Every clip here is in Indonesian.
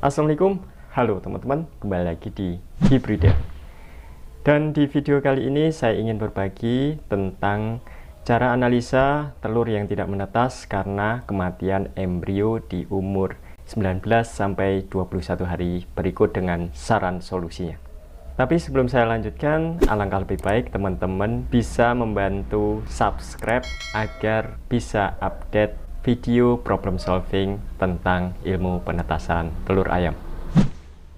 Assalamualaikum, halo teman-teman, kembali lagi di Hibrida. Dan di video kali ini saya ingin berbagi tentang cara analisa telur yang tidak menetas karena kematian embrio di umur 19-21 hari berikut dengan saran solusinya. Tapi sebelum saya lanjutkan, alangkah lebih baik teman-teman bisa membantu subscribe agar bisa update video problem solving tentang ilmu penetasan telur ayam.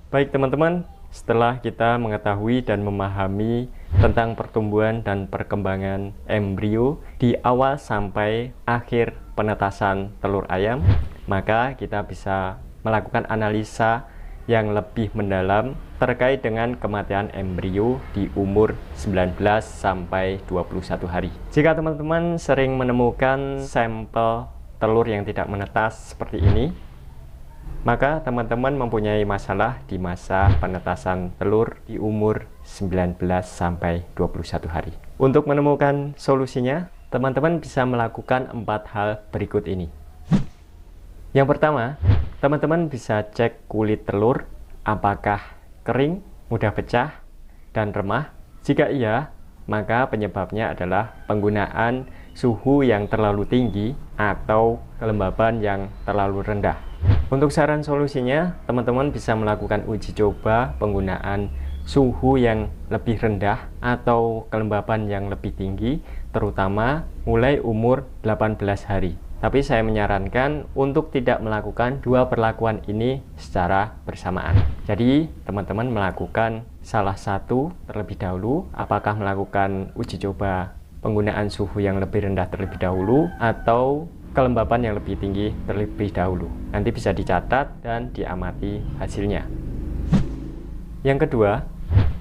Baik teman-teman, setelah kita mengetahui dan memahami tentang pertumbuhan dan perkembangan embrio di awal sampai akhir penetasan telur ayam, maka kita bisa melakukan analisa yang lebih mendalam terkait dengan kematian embrio di umur 19 sampai 21 hari. Jika teman-teman sering menemukan sampel telur yang tidak menetas seperti ini, maka teman-teman mempunyai masalah di masa penetasan telur di umur 19 sampai 21 hari. Untuk menemukan solusinya, teman-teman bisa melakukan 4 hal berikut ini. Yang pertama, teman-teman bisa cek kulit telur apakah kering, mudah pecah, dan remah. Jika iya, maka penyebabnya adalah penggunaan suhu yang terlalu tinggi atau kelembaban yang terlalu rendah. Untuk saran solusinya, teman-teman bisa melakukan uji coba penggunaan suhu yang lebih rendah atau kelembaban yang lebih tinggi, terutama mulai umur 18 hari. Tapi saya menyarankan untuk tidak melakukan dua perlakuan ini secara bersamaan. Jadi, teman-teman melakukan salah satu terlebih dahulu, apakah melakukan uji coba penggunaan suhu yang lebih rendah terlebih dahulu atau kelembapan yang lebih tinggi terlebih dahulu. Nanti bisa dicatat dan diamati hasilnya. Yang kedua,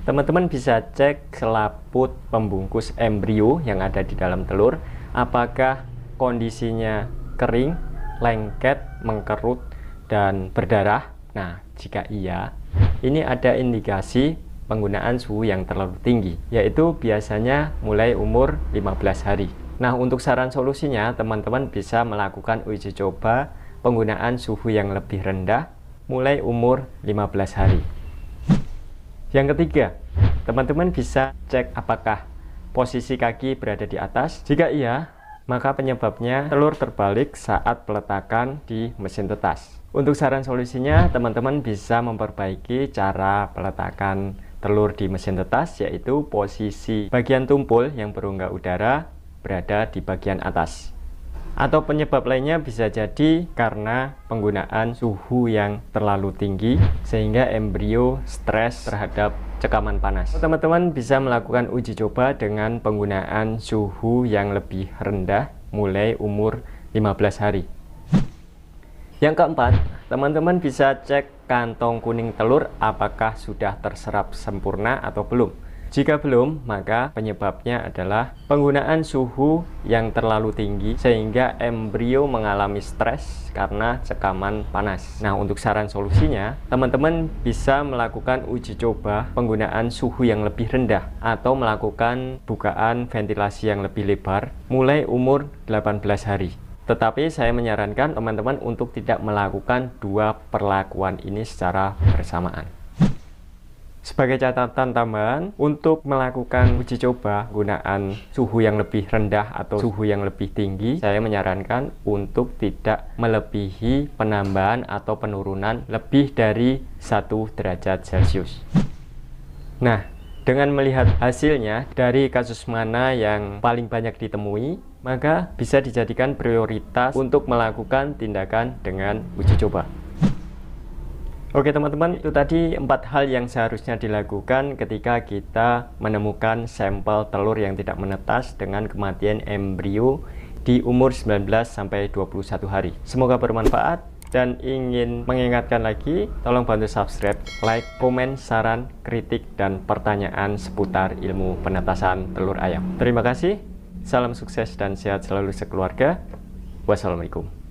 teman-teman bisa cek selaput pembungkus embrio yang ada di dalam telur, apakah kondisinya kering, lengket, mengkerut, dan berdarah. Nah, jika iya, ini ada indikasi penggunaan suhu yang terlalu tinggi, yaitu biasanya mulai umur 15 hari. Nah, untuk saran solusinya, teman-teman bisa melakukan uji coba penggunaan suhu yang lebih rendah mulai umur 15 hari. Yang ketiga, teman-teman bisa cek apakah posisi kaki berada di atas. Jika iya, maka penyebabnya telur terbalik saat peletakan di mesin tetas. Untuk saran solusinya, teman-teman bisa memperbaiki cara peletakan telur di mesin tetas, yaitu posisi bagian tumpul yang berongga udara berada di bagian atas. Atau penyebab lainnya bisa jadi karena penggunaan suhu yang terlalu tinggi sehingga embrio stres terhadap cekaman panas. Teman-teman bisa melakukan uji coba dengan penggunaan suhu yang lebih rendah mulai umur 15 hari. Yang keempat, teman-teman bisa cek kantong kuning telur apakah sudah terserap sempurna atau belum. Jika belum, maka penyebabnya adalah penggunaan suhu yang terlalu tinggi sehingga embrio mengalami stres karena cekaman panas. Nah, untuk saran solusinya, teman-teman bisa melakukan uji coba penggunaan suhu yang lebih rendah atau melakukan bukaan ventilasi yang lebih lebar mulai umur 18 hari. Tetapi saya menyarankan teman-teman untuk tidak melakukan dua perlakuan ini secara bersamaan. Sebagai catatan tambahan, untuk melakukan uji coba penggunaan suhu yang lebih rendah atau suhu yang lebih tinggi, saya menyarankan untuk tidak melebihi penambahan atau penurunan lebih dari 1 derajat Celcius. Nah, dengan melihat hasilnya dari kasus mana yang paling banyak ditemui, maka bisa dijadikan prioritas untuk melakukan tindakan dengan uji coba. Oke teman-teman, itu tadi 4 hal yang seharusnya dilakukan ketika kita menemukan sampel telur yang tidak menetas dengan kematian embrio di umur 19-21 hari. Semoga bermanfaat, dan ingin mengingatkan lagi, tolong bantu subscribe, like, komen, saran, kritik, dan pertanyaan seputar ilmu penetasan telur ayam. Terima kasih, salam sukses dan sehat selalu sekeluarga. Wassalamualaikum.